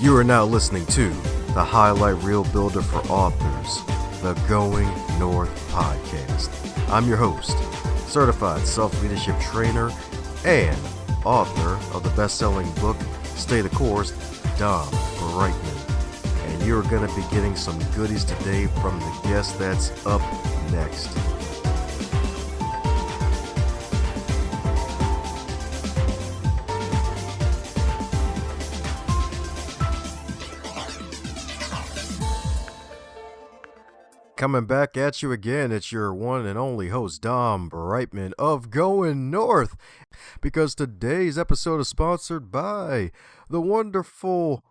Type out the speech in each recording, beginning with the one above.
You are now listening to the highlight reel builder for authors, the Going North podcast. I'm your host, certified self-leadership trainer and author of the best-selling book, Stay the Course, Dom Brightman. And you're going to be getting some goodies today from the guest that's up next. Coming back at you again, it's your one and only host, Dom Brightman of Going North, because today's episode is sponsored by the wonderful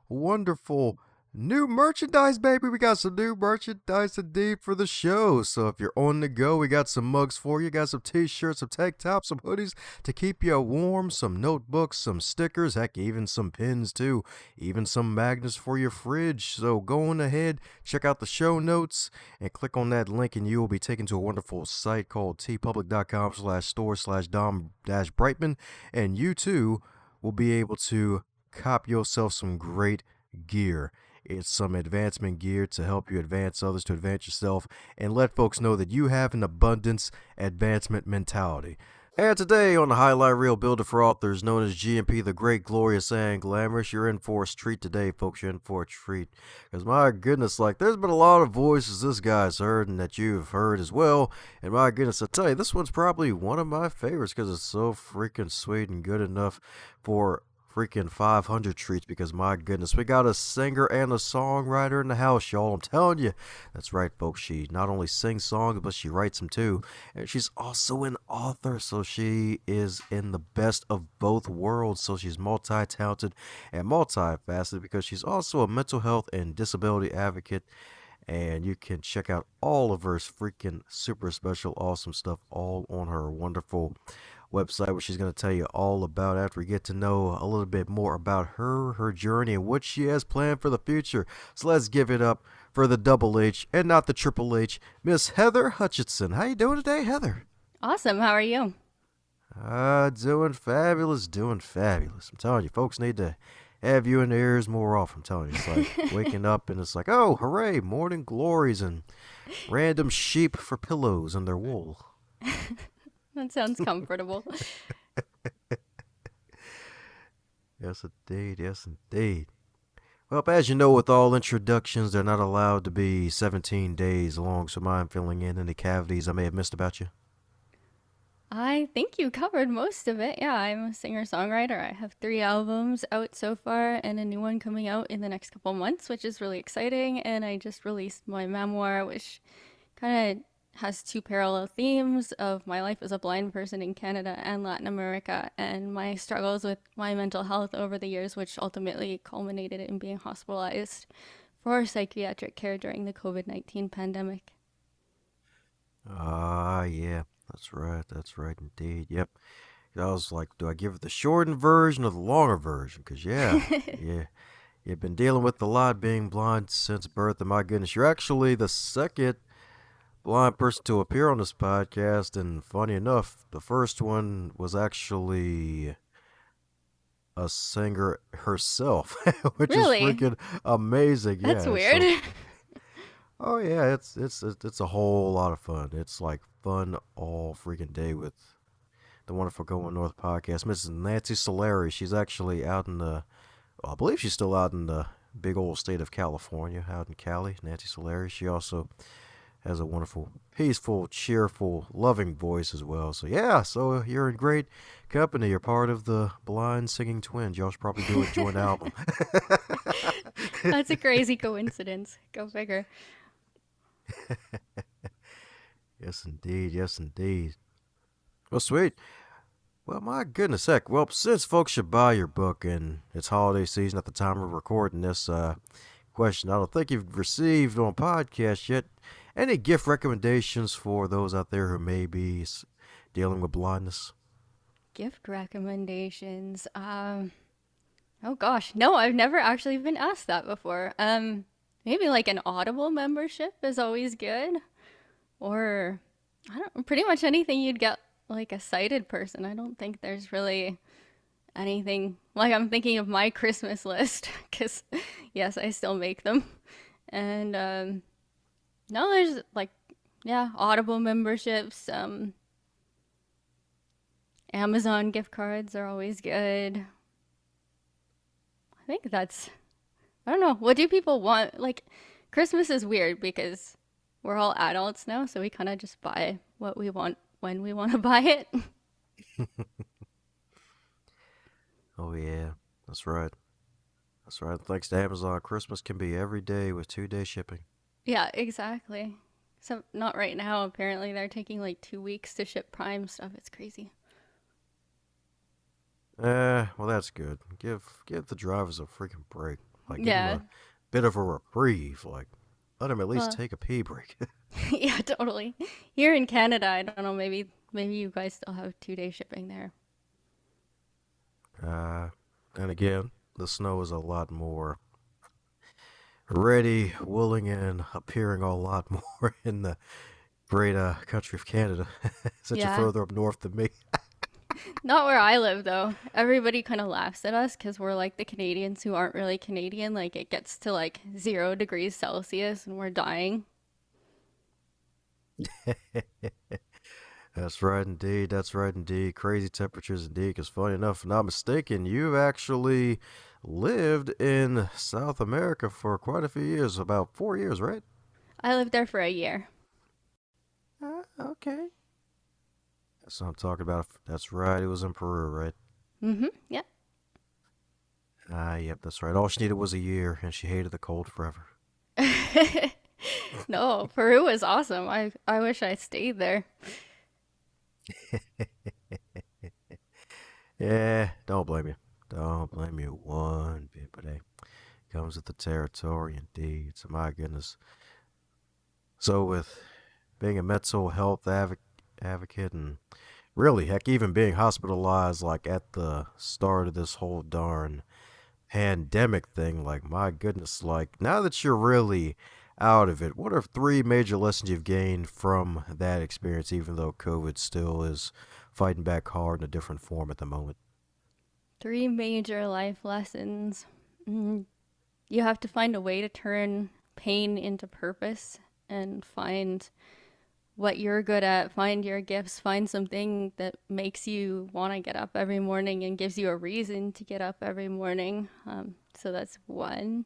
new merchandise, baby. We got some new merchandise indeed for the show. So if you're on the go, we got some mugs for you, got some t-shirts, some tank tops, some hoodies to keep you warm, some notebooks, some stickers, heck, even some pins too, even some magnets for your fridge. So go on ahead, check out the show notes and click on that link and you will be taken to a wonderful site called tpublic.com/store/Dom-Brightman, and you too will be able to cop yourself some great gear. It's some advancement gear to help you advance others, to advance yourself, and let folks know that you have an abundance advancement mentality. And today on the highlight reel builder for authors, known as GMP, the great, glorious, and glamorous, you're in for a treat today, folks. You're in for a treat. Because my goodness, there's been a lot of voices this guy's heard and that you've heard as well. And my goodness, I tell you, this one's probably one of my favorites because it's so freaking sweet and good enough for freaking 500 treats, because my goodness, we got a singer and a songwriter in the house, y'all. I'm telling you, that's right, folks. She not only sings songs, but she writes them too, and she's also an author, so she is in the best of both worlds. So she's multi-talented and multifaceted, because she's also a mental health and disability advocate. And you can check out all of her freaking super special awesome stuff all on her wonderful website, which she's going to tell you all about after we get to know a little bit more about her journey, and what she has planned for the future. So let's give it up for the double H and not the triple H, Miss Heather Hutchison. How you doing today, Heather? Awesome. How are you? Doing fabulous. I'm telling you, folks need to have you in their ears more often. I'm telling you, it's like waking up and it's like, oh, hooray, morning glories and random sheep for pillows and their wool. That sounds comfortable. Yes, indeed. Well, as you know, with all introductions, they're not allowed to be 17 days long, so I'm filling in any cavities I may have missed about you. I think you covered most of it. Yeah, I'm a singer-songwriter. I have 3 albums out so far and a new one coming out in the next couple months, which is really exciting. And I just released my memoir, which kind of has 2 parallel themes of my life as a blind person in Canada and Latin America, and my struggles with my mental health over the years, which ultimately culminated in being hospitalized for psychiatric care during the COVID-19 pandemic. Yeah, that's right indeed. Yep. I was like, do I give it the shortened version or the longer version? Because, yeah, you've been dealing with a lot being blind since birth, and my goodness, you're actually the second blind person to appear on this podcast, and funny enough, the first one was actually a singer herself, which Really? is freaking amazing. That's Yeah. weird. So, oh yeah, it's a whole lot of fun. It's like fun all freaking day with the wonderful Going North podcast. Mrs. Nancy Solari, she's actually out in the, well, I believe she's still out in the big old state of California, out in Cali. Nancy Solari. She also has a wonderful, peaceful, cheerful, loving voice as well. So yeah, so you're in great company. You're part of the Blind Singing Twins. Y'all should probably do a joint album. That's a crazy coincidence. Go figure. Yes, indeed. Well, sweet. Well, my goodness heck. Well, since folks should buy your book and it's holiday season at the time of recording this question, I don't think you've received on podcast yet. Any gift recommendations for those out there who may be dealing with blindness? Gift recommendations. Oh gosh, no, I've never actually been asked that before. Maybe like an Audible membership is always good, or I don't. Pretty much anything you'd get like a sighted person. I don't think there's really anything. Like, I'm thinking of my Christmas list because, yes, I still make them. And no, there's like, yeah, Audible memberships, Amazon gift cards are always good. I think that's, I don't know. What do people want? Like, Christmas is weird because we're all adults now, so we kind of just buy what we want when we want to buy it. Oh yeah, that's right. That's right. Thanks to Amazon, Christmas can be every day with 2-day shipping. Yeah, exactly. So, not right now, apparently. They're taking like 2 weeks to ship Prime stuff. It's crazy. Well that's good. Give the drivers a freaking break. Like give them Yeah. a bit of a reprieve. Like let them at least Well, take a pee break. yeah, totally. Here in Canada, I don't know, maybe you guys still have 2 day shipping there. uh, and again, the snow is a lot more ready, willing, and appearing a lot more in the great country of Canada. Since you're Yeah. further up north than me. Not where I live though. Everybody kind of laughs at us because we're like the Canadians who aren't really Canadian. Like it gets to like 0 degrees Celsius and we're dying. That's right indeed. That's right indeed. Crazy temperatures indeed. Because funny enough, if I'm not mistaken, you've actually lived in South America for quite a few years, about 4 years, right? I lived there for a year. Okay. That's what I'm talking about. That's right. It was in Peru, right? Mm-hmm. Yeah. Yep, that's right. All she needed was a year, and she hated the cold forever. No, Peru was awesome. I wish I stayed there. Yeah, don't blame you. Don't blame you one bit, but hey, comes with the territory indeed. So my goodness. So with being a mental health advocate and really, heck, even being hospitalized like at the start of this whole darn pandemic thing, like my goodness, like now that you're really out of it, what are three major lessons you've gained from that experience, even though COVID still is fighting back hard in a different form at the moment? 3 major life lessons. Mm, you have to find a way to turn pain into purpose and find what you're good at, find your gifts, find something that makes you want to get up every morning and gives you a reason to get up every morning. So that's one.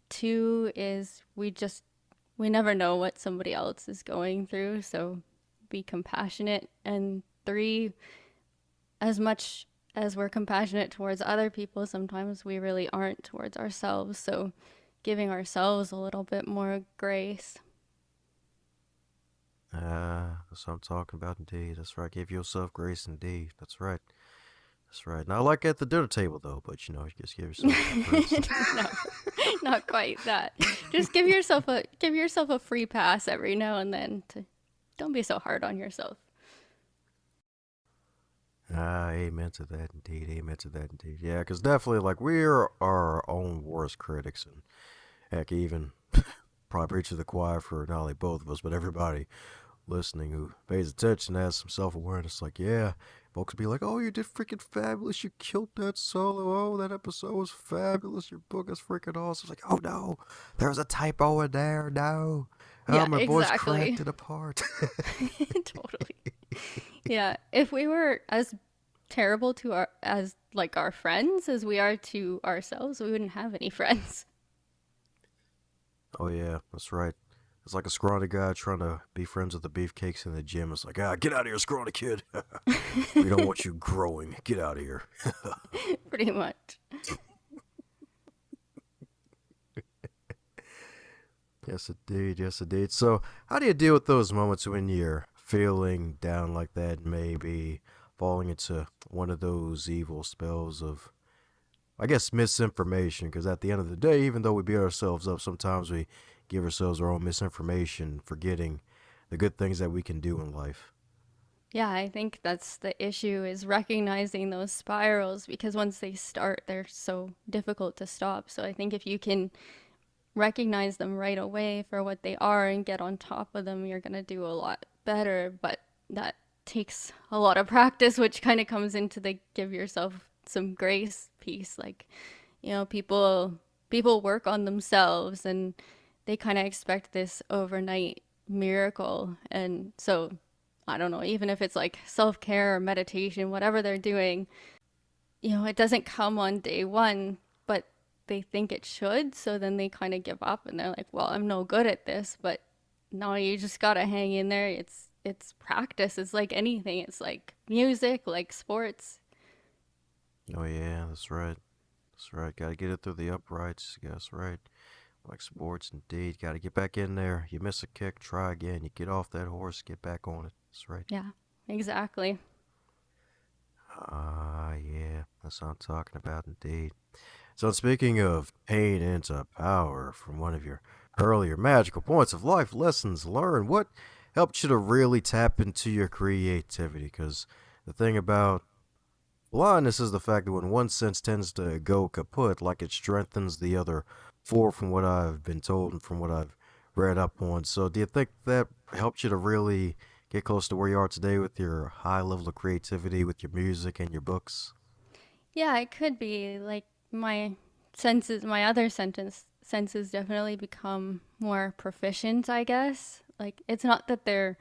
Two is we never know what somebody else is going through, so be compassionate. And three, as much as we're compassionate towards other people, sometimes we really aren't towards ourselves. So giving ourselves a little bit more grace. That's what I'm talking about indeed. That's right. Give yourself grace indeed. That's right. That's right. Not like at the dinner table though, but you just give yourself some grace. No, not quite that. Just give yourself a free pass every now and then to don't be so hard on yourself. Amen to that indeed. Amen to that indeed. Yeah, because definitely, like, we're our own worst critics, and heck, even probably preach to the choir for not only both of us, but everybody listening who pays attention has some self awareness. Like, yeah, folks be like, "Oh, you did freaking fabulous! You killed that solo! Oh, that episode was fabulous! Your book is freaking awesome!" It's like, "Oh no, there's a typo in there! No, oh, Yeah, my voice cracked exactly. it apart." Totally. Yeah, if we were as terrible to our as like our friends as we are to ourselves, we wouldn't have any friends. Oh yeah, that's right. It's like a scrawny guy trying to be friends with the beefcakes in the gym. It's like, get out of here, scrawny kid. We don't want you growing. Get out of here. Pretty much. Yes, indeed. Yes, indeed. So, how do you deal with those moments when you're feeling down like that, maybe falling into one of those evil spells of, I guess, misinformation? Because at the end of the day, even though we beat ourselves up, sometimes we give ourselves our own misinformation, forgetting the good things that we can do in life. Yeah, I think that's the issue is recognizing those spirals because once they start, they're so difficult to stop. So I think if you can recognize them right away for what they are and get on top of them, you're going to do a lot better. But that takes a lot of practice, which kind of comes into the give yourself some grace piece. Like, people work on themselves and they kind of expect this overnight miracle. And so I don't know, even if it's like self-care or meditation, whatever they're doing, it doesn't come on day one, but they think it should. So then they kind of give up and they're like, well, I'm no good at this. But no, you just got to hang in there. It's practice. It's like anything. It's like music, like sports. Oh yeah, that's right. That's right. Got to get it through the uprights. Yeah, that's right. Like sports, indeed. Got to get back in there. You miss a kick, try again. You get off that horse, get back on it. That's right. Yeah, exactly. Ah, yeah. That's what I'm talking about, indeed. So, speaking of pain into power, from one of your earlier magical points of life lessons learned, what helped you to really tap into your creativity? Because the thing about blindness is the fact that when one sense tends to go kaput, like it strengthens the other four, from what I've been told and from what I've read up on. So, do you think that helped you to really get close to where you are today with your high level of creativity, with your music and your books? Yeah, it could be like my other senses definitely become more proficient, I guess. Like it's not that they're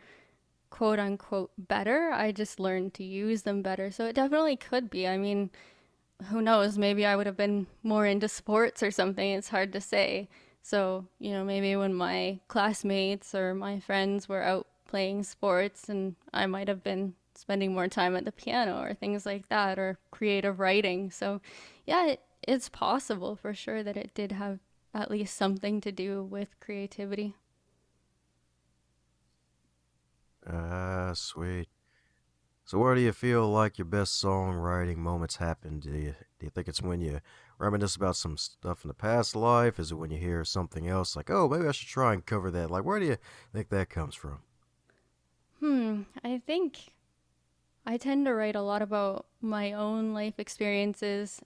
quote unquote better, I just learned to use them better. So it definitely could be. I mean, who knows? Maybe I would have been more into sports or something. It's hard to say. So, maybe when my classmates or my friends were out playing sports and I might have been spending more time at the piano or things like that or creative writing. So, yeah, it's possible for sure that it did have at least something to do with creativity. Ah, sweet. So where do you feel like your best songwriting moments happen? Do you think it's when you reminisce about some stuff in the past life? Is it when you hear something else like, oh, maybe I should try and cover that? Like, where do you think that comes from? I think I tend to write a lot about my own life experiences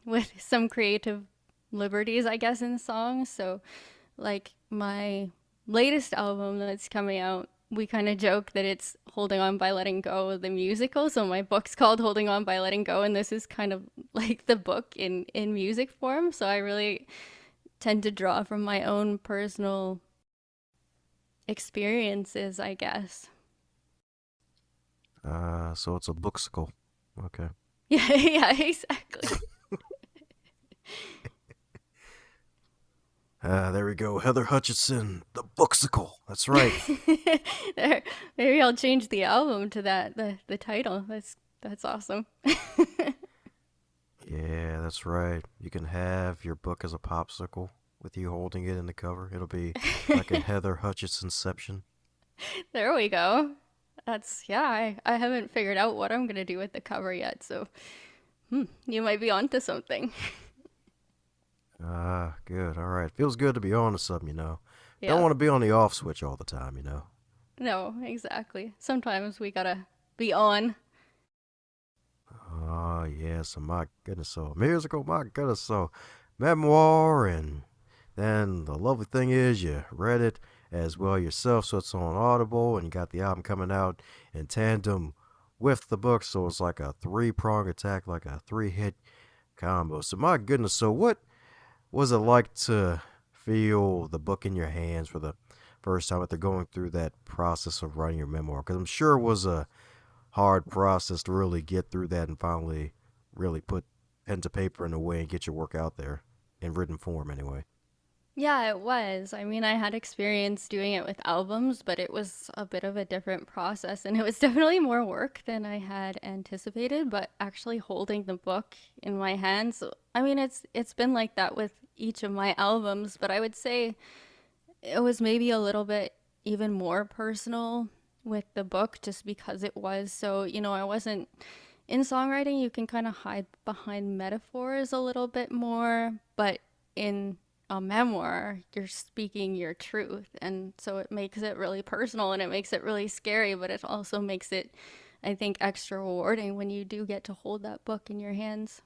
with some creative liberties, I guess, in songs. So, like my latest album that's coming out, we kind of joke that it's Holding On by Letting Go, the musical. So, my book's called Holding On by Letting Go, and this is kind of like the book in music form. So, I really tend to draw from my own personal experiences, I guess. So it's a booksicle. Okay. Yeah, yeah, exactly. There we go. Heather Hutchison, the booksicle. That's right. There, maybe I'll change the album to that, the title. That's awesome. Yeah, that's right. You can have your book as a popsicle with you holding it in the cover. It'll be like a Heather Hutchisonception. There we go. Yeah, I haven't figured out what I'm gonna do with the cover yet, so you might be onto something. Ah, good. All right. Feels good to be on to something. Don't Yeah. want to be on the off switch all the time. No, exactly. Sometimes we gotta be on. Oh, yes. So my goodness. So musical, my goodness. So memoir. And then the lovely thing is you read it as well yourself. So it's on Audible and you got the album coming out in tandem with the book. So it's like a three-prong attack, like a three-hit combo. So my goodness. So what was it like to feel the book in your hands for the first time after going through that process of writing your memoir? Because I'm sure it was a hard process to really get through that and finally really put pen to paper in a way and get your work out there in written form, anyway. Yeah, it was. I mean, I had experience doing it with albums, but it was a bit of a different process, and it was definitely more work than I had anticipated. But actually holding the book in my hands, I mean, it's been like that with each of my albums, but I would say it was maybe a little bit even more personal with the book just because it was so, I wasn't in songwriting, you can kind of hide behind metaphors a little bit more, but in a memoir, you're speaking your truth. And so it makes it really personal and it makes it really scary, but it also makes it, I think, extra rewarding when you do get to hold that book in your hands.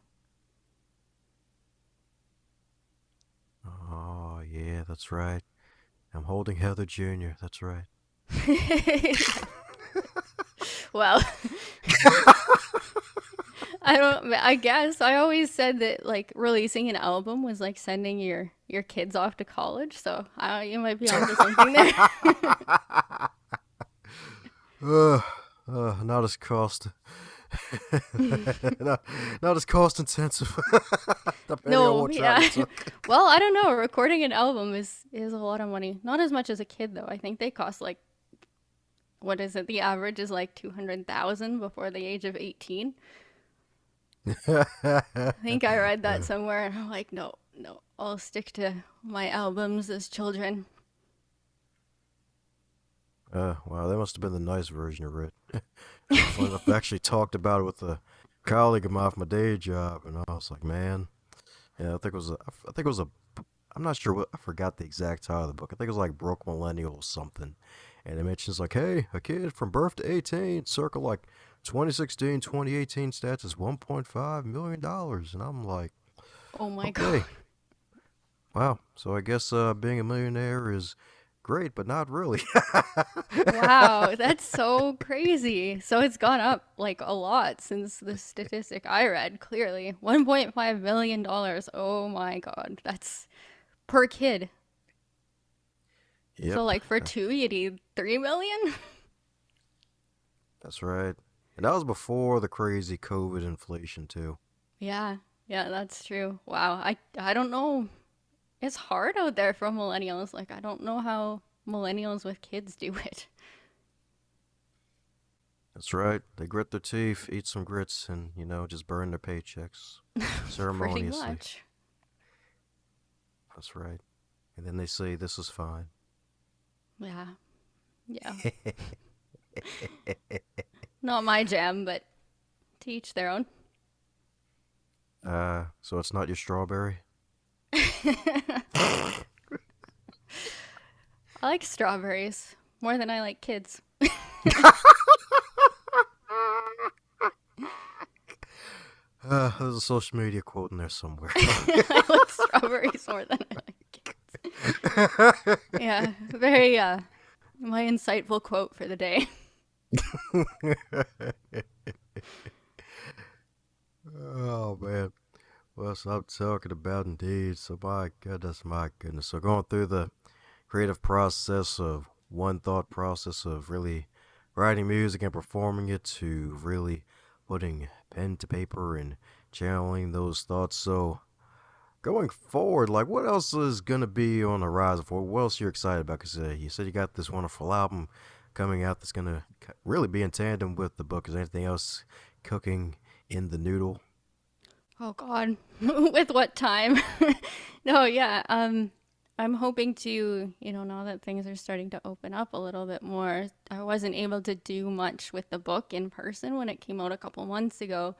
Oh, yeah, that's right. I'm holding Heather Jr., that's right. Well, I guess I always said that like releasing an album was like sending your kids off to college. So you might be onto something there. uh, not as cost, not, not as cost intensive, depending on No, what route yeah. you took. Well, I don't know. Recording an album is a lot of money. Not as much as a kid though. I think they cost like what is it? The average is like 200,000 before the age of 18. I think I read that somewhere and I'm like, no, no. I'll stick to my albums as children. Wow, that must have been the nice version of it. I've actually talked about it with a colleague of mine from my day job, and I was like, man, yeah, I think it was a, I'm not sure what, I forgot the exact title of the book. I think it was like Broke Millennial or something. And it mentions like, hey, a kid from birth to 18, circle like 2016, 2018 stats is $1.5 million. And I'm like, Oh my god. okay, wow. So I guess being a millionaire is great, but not really. Wow, that's so crazy. So it's gone up like a lot since the statistic I read, clearly. $1.5 million. Oh my God. That's per kid. So Yep, like for two, you need 3 million? that's right. And that was before the crazy COVID inflation, too. Yeah. Yeah, that's true. Wow. I don't know. It's hard out there for millennials. Like I don't know how millennials with kids do it. That's right. They grit their teeth, eat some grits, and, just burn their paychecks Pretty ceremoniously. much. That's right. And then they say, this is fine. Yeah. Yeah. Not my jam, but to each their own. So it's not your strawberry? I like strawberries more than I like kids. There's a social media quote in there somewhere. I like strawberries more than I like kids. Yeah, very my insightful quote for the day. Oh, man. Well, so I'm talking about indeed. So, my goodness, my goodness. So, going through the creative process of one thought process of really writing music and performing it to really putting pen to paper and channeling those thoughts. So, going forward, like what else is gonna be on the horizon for? What else you're excited about? Because you said you got this wonderful album coming out that's gonna really be in tandem with the book. Is there anything else cooking in the noodle? Oh God, with what time? No, yeah. I'm hoping to, now that things are starting to open up a little bit more. I wasn't able to do much with the book in person when it came out a couple months ago.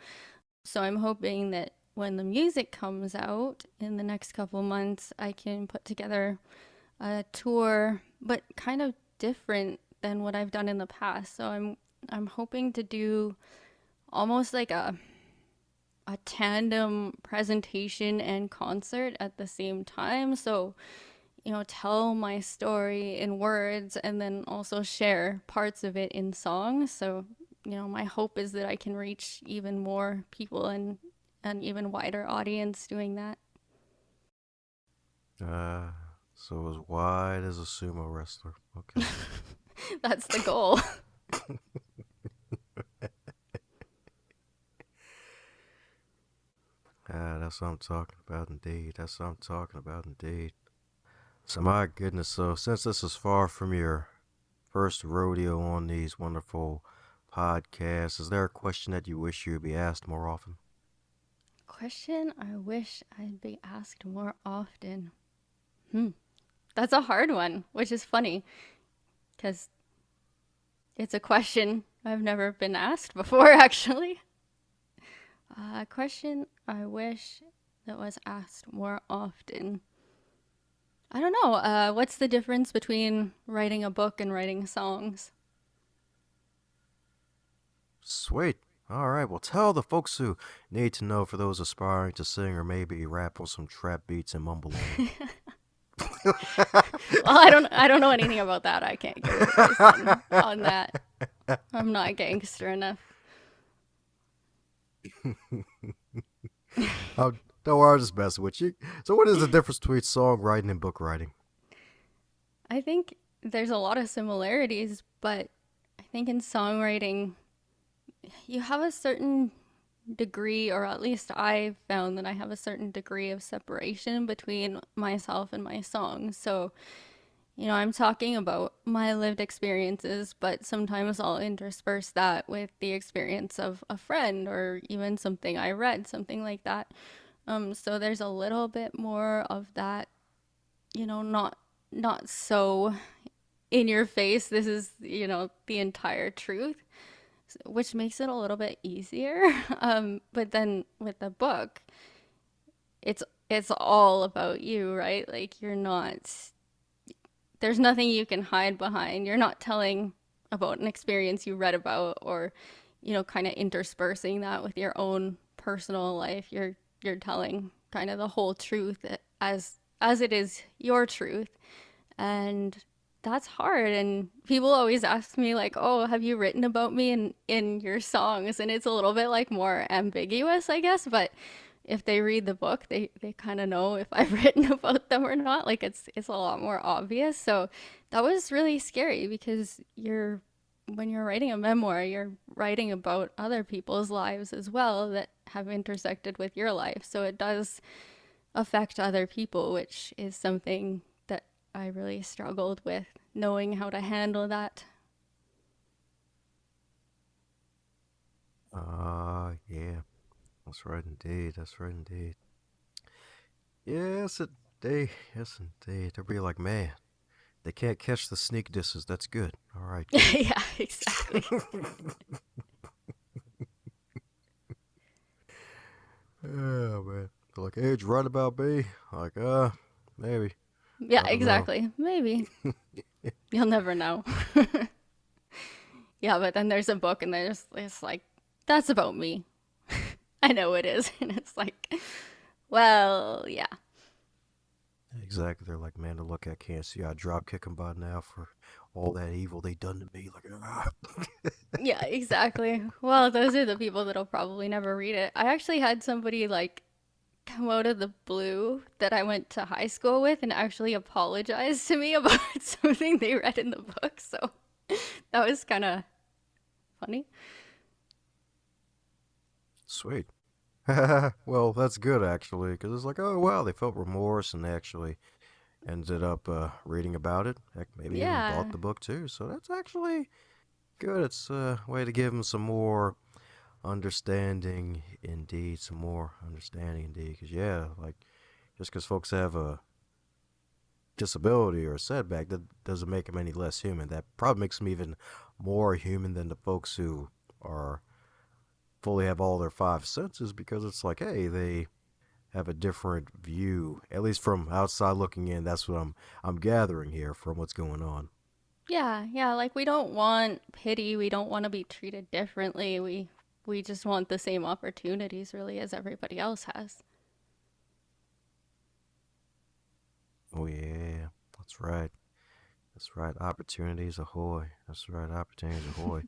So I'm hoping that when the music comes out in the next couple months, I can put together a tour, but kind of different than what I've done in the past. So I'm hoping to do almost like a tandem presentation and concert at the same time. So, tell my story in words and then also share parts of it in songs. So, my hope is that I can reach even more people and an even wider audience doing that. Uh, so as wide as a sumo wrestler. Okay. That's the goal. That's what I'm talking about indeed. That's what I'm talking about indeed. So my goodness, so since this is far from your first rodeo on these wonderful podcasts, is there a question that you wish you would be asked more often? Question I wish I'd be asked more often. Hmm. That's a hard one, which is funny because it's a question I've never been asked before, actually. A question I wish that was asked more often. I don't know. What's the difference between writing a book and writing songs? Sweet. All right, well, tell the folks who need to know for those aspiring to sing or maybe rap on some trap beats and mumble on. Well, I don't know anything about that. I can't give advice on that. I'm not gangster enough. Oh, don't worry, I'm just messing with you. So, what is the difference between songwriting and book writing? I think there's a lot of similarities, but I think in songwriting, you have a certain degree, or at least I found that I have a certain degree of separation between myself and my songs. So, I'm talking about my lived experiences, but sometimes I'll intersperse that with the experience of a friend or even something I read, something like that. So there's a little bit more of that, not so in your face. This is, the entire truth, which makes it a little bit easier. But then with the book, it's it's all about you, right? Like you're not there's nothing you can hide behind. You're not telling about an experience you read about or, kind of interspersing that with your own personal life. You're telling kind of the whole truth as it is your truth. And that's hard. And people always ask me like, "Oh, have you written about me in your songs?" And it's a little bit like more ambiguous, I guess, but if they read the book, they kind of know if I've written about them or not. Like it's a lot more obvious. So that was really scary because when you're writing a memoir, you're writing about other people's lives as well that have intersected with your life. So it does affect other people, which is something that I really struggled with knowing how to handle that. Yeah, that's right indeed. That's right indeed. Yes, yes, indeed. They'll be like, man, they can't catch the sneak disses. That's good. All right, good. Yeah, exactly. Oh man. They're like, hey, did you write about me? Like, maybe. Yeah, I don't know. exactly. Maybe. You'll never know. Yeah, but then there's a book and it's like, that's about me. I know it is. And it's like, well, yeah. Exactly. They're like, man, to look at can't see I drop kick them by now for all that evil they done to me. Like, ah. Yeah, exactly. Well, those are the people that'll probably never read it. I actually had somebody like come out of the blue that I went to high school with and actually apologize to me about something they read in the book. So that was kind of funny. Sweet. Well, that's good actually, because it's like, oh wow, they felt remorse and they actually ended up reading about it. Heck, maybe even bought Yeah. the book too. So that's actually good. It's a way to give them some more understanding, indeed, some more understanding, indeed. Because yeah, like just because folks have a disability or a setback, that doesn't make them any less human. That probably makes them even more human than the folks who are fully have all their five senses. Because it's like, hey, they have a different view, at least from outside looking in. That's what I'm gathering here from what's going on. Yeah, yeah, like we don't want pity, we don't want to be treated differently. We just want the same opportunities really as everybody else has. Oh yeah, that's right. That's right. Opportunities ahoy. That's right. Opportunities ahoy.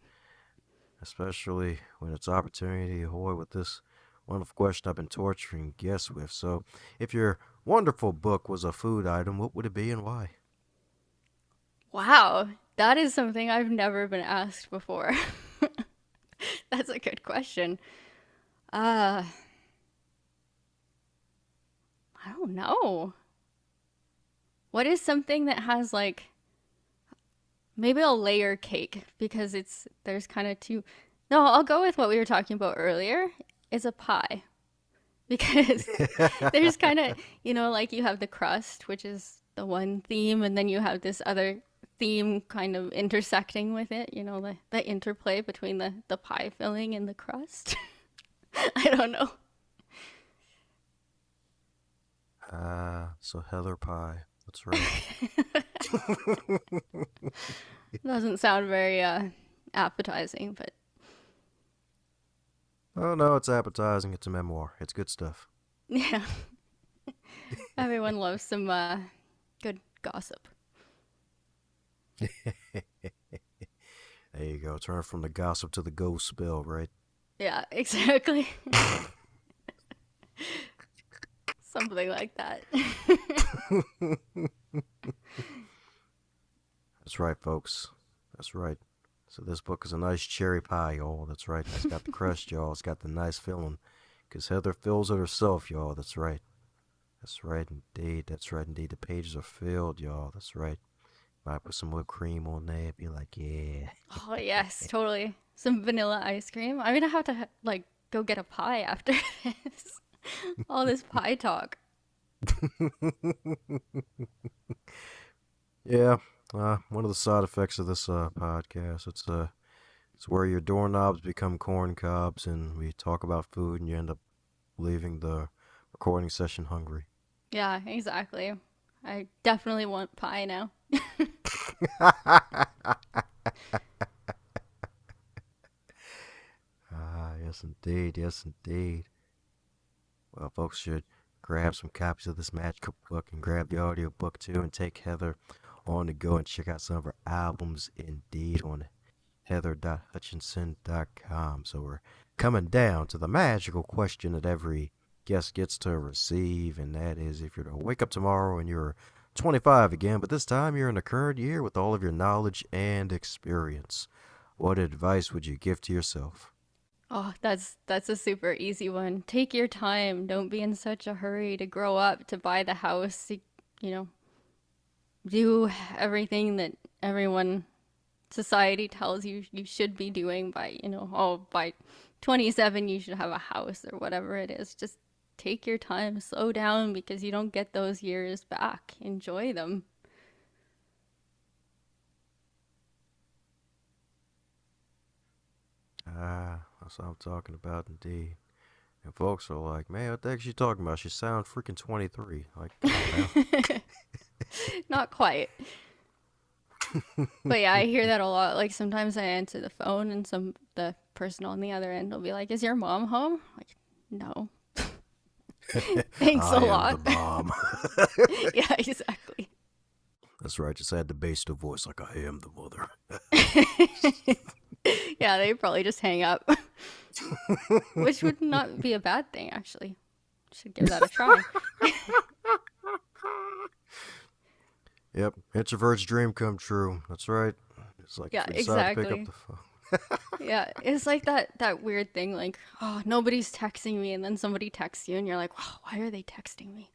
Especially when it's opportunity ahoy with this wonderful question I've been torturing guests with. So, if your wonderful book was a food item, what would it be and why? Wow, that is something I've never been asked before. That's a good question. Uh, I don't know. What is something that has like maybe a layer cake because there's kind of two. No, I'll go with what we were talking about earlier. It's a pie because there's kind of, like you have the crust, which is the one theme, and then you have this other theme kind of intersecting with it, the interplay between the pie filling and the crust. I don't know. So Heather Pie. That's right. Doesn't sound very appetizing, but Oh no, it's appetizing. It's a memoir. It's good stuff. yeah, everyone loves some good gossip. There you go. Turn from the gossip to the ghost spell, right? Yeah, exactly. Something like that. That's right, folks. That's right. So this book is a nice cherry pie, y'all. That's right. It's got the crust, y'all. It's got the nice filling. Because Heather fills it herself, y'all. That's right. That's right indeed. That's right indeed. The pages are filled, y'all. That's right. Might put some whipped cream on there. Be like, yeah. Oh, yes, totally. Some vanilla ice cream. I'm gonna have to like go get a pie after this. All this pie talk. Yeah. One of the side effects of this podcast, it's where your doorknobs become corn cobs, and we talk about food, and you end up leaving the recording session hungry. Yeah, exactly. I definitely want pie now. Yes, indeed. Yes, indeed. Well, folks should grab some copies of this magical book and grab the audio book too, and take Heather on to go and check out some of her albums indeed on heather.hutchinson.com. So we're coming down to the magical question that every guest gets to receive, and that is if you're to wake up tomorrow and you're 25 again, but this time you're in the current year with all of your knowledge and experience, what advice would you give to yourself? Oh, that's a super easy one. Take your time. Don't be in such a hurry to grow up, to buy the house, to, you know, do everything that everyone society tells you you should be doing by, oh, by 27 you should have a house or whatever it is. Just take your time, slow down because you don't get those years back. Enjoy them. That's what I'm talking about indeed. And folks are like, man, what the heck is she talking about? She sounds freaking 23. Like, come on now. Not quite. But yeah, I hear that a lot. Like sometimes I answer the phone and the person on the other end will be like, "Is your mom home?" Like, no. Thanks a I am the lot. mom. Yeah, exactly. That's right. Just add the bass to voice like I am the mother. Yeah, they probably just hang up, which would not be a bad thing actually. Should give that a try. Yep. Introvert's dream come true. That's right. It's like Yeah, if we decide to pick up exactly. the phone. Yeah, it's like that weird thing like, oh, nobody's texting me and then somebody texts you and you're like, wow, why are they texting me?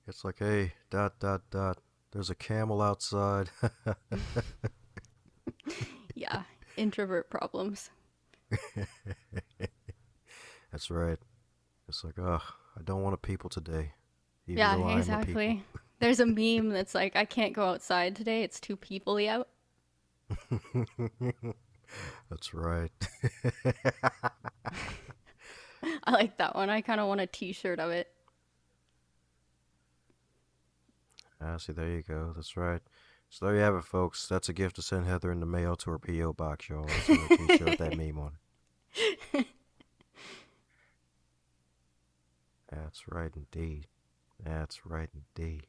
It's like, hey, dot, dot, dot. There's a camel outside. Yeah, introvert problems. That's right. It's like, ugh, I don't want to people today, even Yeah, though I am a people. exactly. There's a meme that's like, I can't go outside today. It's too peoply out. That's right. I like that one. I kind of want a t-shirt of it. See, there you go. That's right. So there you have it, folks. That's a gift to send Heather in the mail to her P.O. box, y'all. That's a t-shirt with that meme on it. That's right, indeed. That's right, indeed.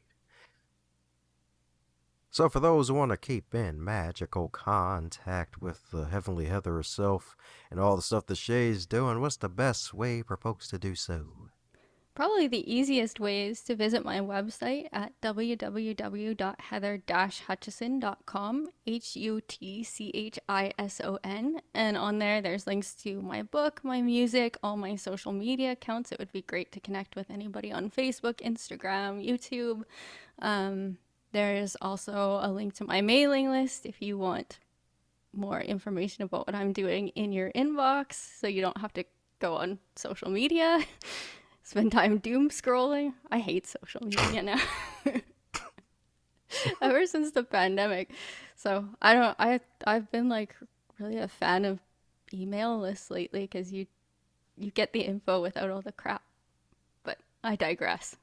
So for those who want to keep in magical contact with the Heavenly Heather herself and all the stuff that Shay's doing, what's the best way for folks to do so? Probably the easiest way is to visit my website at www.heather-hutchison.com, Hutchison. And on there, there's links to my book, my music, all my social media accounts. It would be great to connect with anybody on Facebook, Instagram, YouTube. There's also a link to my mailing list if you want more information about what I'm doing in your inbox so you don't have to go on social media. Spend time doom scrolling. I hate social media now. Ever since the pandemic. So I've been like really a fan of email lists lately because you get the info without all the crap. But I digress.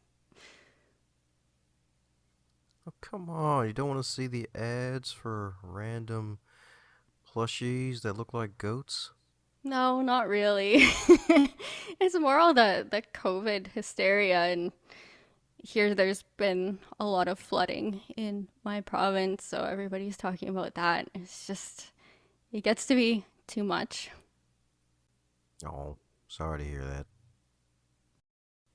Oh, come on. You don't want to see the ads for random plushies that look like goats? No, not really. It's more all the COVID hysteria, and here there's been a lot of flooding in my province, so everybody's talking about that. It's just It gets to be too much. Oh, sorry to hear that.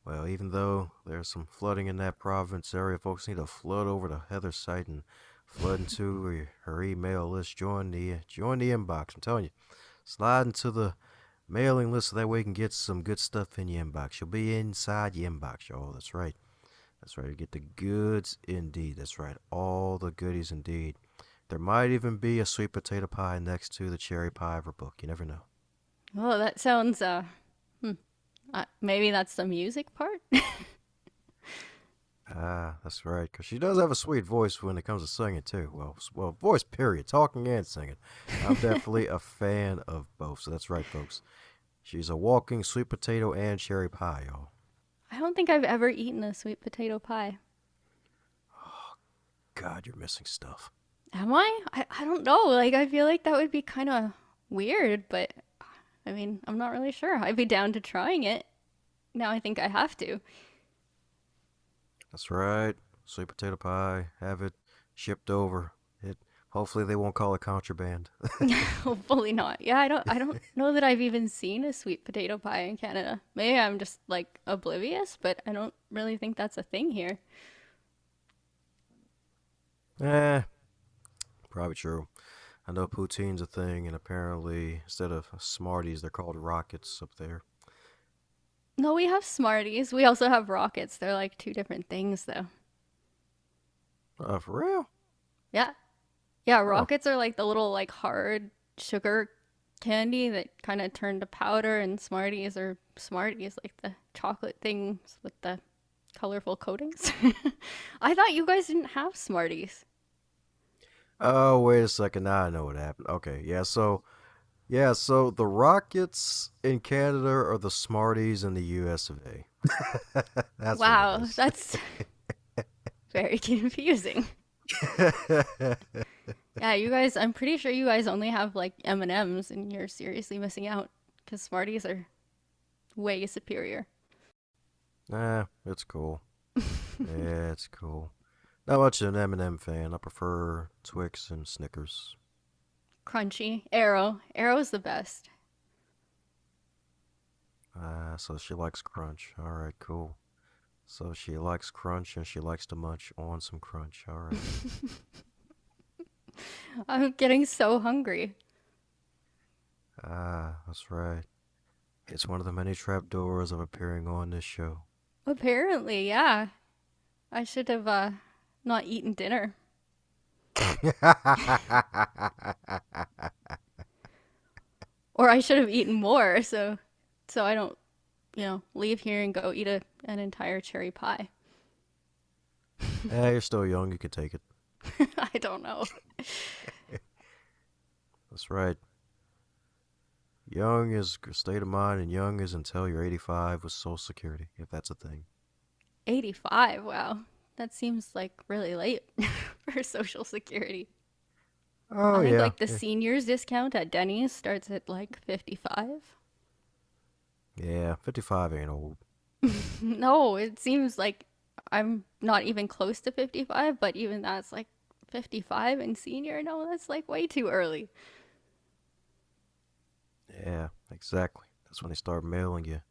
Well, even though there's some flooding in that province area, folks need to flood over to Heather's site and flood into her email list. Join the inbox. I'm telling you, slide into the mailing list so that way you can get some good stuff in your inbox. You'll be inside your inbox, y'all. That's right. That's right. You get the goods indeed. That's right. All the goodies indeed. There might even be a sweet potato pie next to the cherry pie of her book. You never know. Oh, that sounds, hmm. Maybe that's the music part? Ah, that's right. Because she does have a sweet voice when it comes to singing, too. Well, voice, period. Talking and singing. I'm definitely a fan of both. So that's right, folks. She's a walking sweet potato and cherry pie, y'all. I don't think I've ever eaten a sweet potato pie. Oh, God, you're missing stuff. Am I? I don't know. Like, I feel like that would be kind of weird, but I mean, I'm not really sure. I'd be down to trying it. Now I think I have to. That's right. Sweet potato pie. Have it shipped over. It. Hopefully they won't call it contraband. Hopefully not. Yeah, I don't know that I've even seen a sweet potato pie in Canada. Maybe I'm just like oblivious, but I don't really think that's a thing here. Eh, probably true. I know poutine's a thing, and apparently instead of Smarties, they're called rockets up there. No, we have Smarties. We also have rockets. They're like two different things though. For real? Yeah. Yeah, Oh, rockets are like the little like hard sugar candy that kind of turn to powder, and Smarties are Smarties, like the chocolate things with the colorful coatings. I thought you guys didn't have Smarties. oh, wait a second. Now I know what happened. Okay, yeah, so the Rockets in Canada are the Smarties in the US of A. That's what it Wow, is. that's very confusing. Yeah, you guys, I'm pretty sure you guys only have like M&Ms and you're seriously missing out because Smarties are way superior. It's cool. Yeah, it's cool. Not much of an M&M fan. I prefer Twix and Snickers. Crunchy. Arrow. Arrow's the best. So she likes crunch. All right, cool. So she likes crunch and she likes to munch on some crunch. All right. I'm getting so hungry. That's right. It's one of the many trapdoors of appearing on this show. Apparently, yeah. I should have not eaten dinner. Or I should have eaten more so I don't, leave here and go eat an entire cherry pie. You're still young. You can take it. I don't know. That's right. Young is a state of mind, and young is until you're 85 with Social Security, if that's a thing. 85. Wow. That seems like really late for Social Security. Oh I think yeah, like the seniors discount at Denny's starts at like 55. yeah. 55 ain't old. No, it seems like I'm not even close to 55, but even that's like 55 and senior. No, that's like way too early. Yeah, exactly. That's when they start mailing you.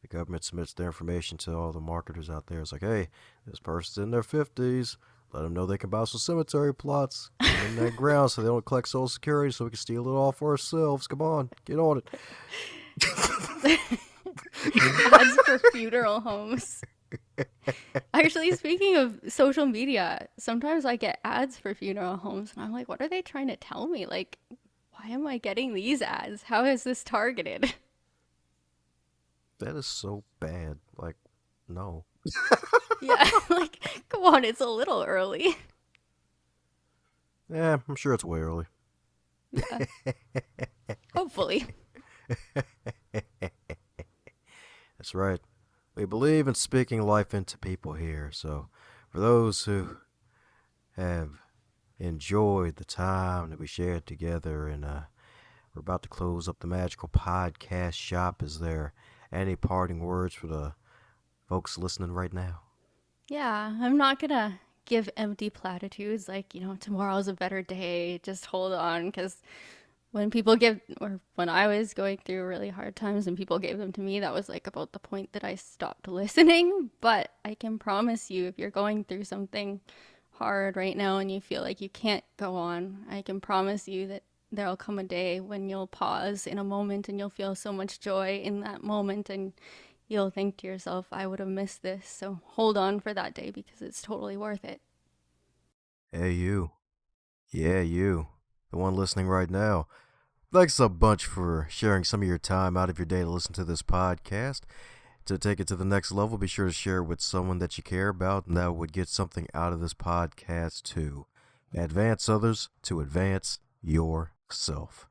The government submits their information to all the marketers out there. It's like, hey, this person's in their 50s. Let them know they can buy some cemetery plots. Get them in that ground so they don't collect Social Security so we can steal it all for ourselves. Come on, get on Ads for funeral homes. Actually, speaking of social media, sometimes I get ads for funeral homes and I'm like, what are they trying to tell me? Like, why am I getting these ads? How is this targeted? That is so bad. Like, no. Yeah, like, come on, it's a little early. Yeah, I'm sure it's way early. Yeah, hopefully. That's right. We believe in speaking life into people here. So, for those who have enjoyed the time that we shared together, and we're about to close up the magical podcast shop, is there any parting words for the folks listening right now? Yeah, I'm not gonna give empty platitudes like, tomorrow's a better day, just hold on, because When people give, or when I was going through really hard times and people gave them to me, that was like about the point that I stopped listening. But I can promise you, if you're going through something hard right now and you feel like you can't go on, I can promise you that there'll come a day when you'll pause in a moment and you'll feel so much joy in that moment, and you'll think to yourself, I would have missed this. So hold on for that day because it's totally worth it. Hey, you. Yeah, you. The one listening right now. Thanks a bunch for sharing some of your time out of your day to listen to this podcast. To take it to the next level, be sure to share it with someone that you care about and that would get something out of this podcast too. Advance others to advance yourself.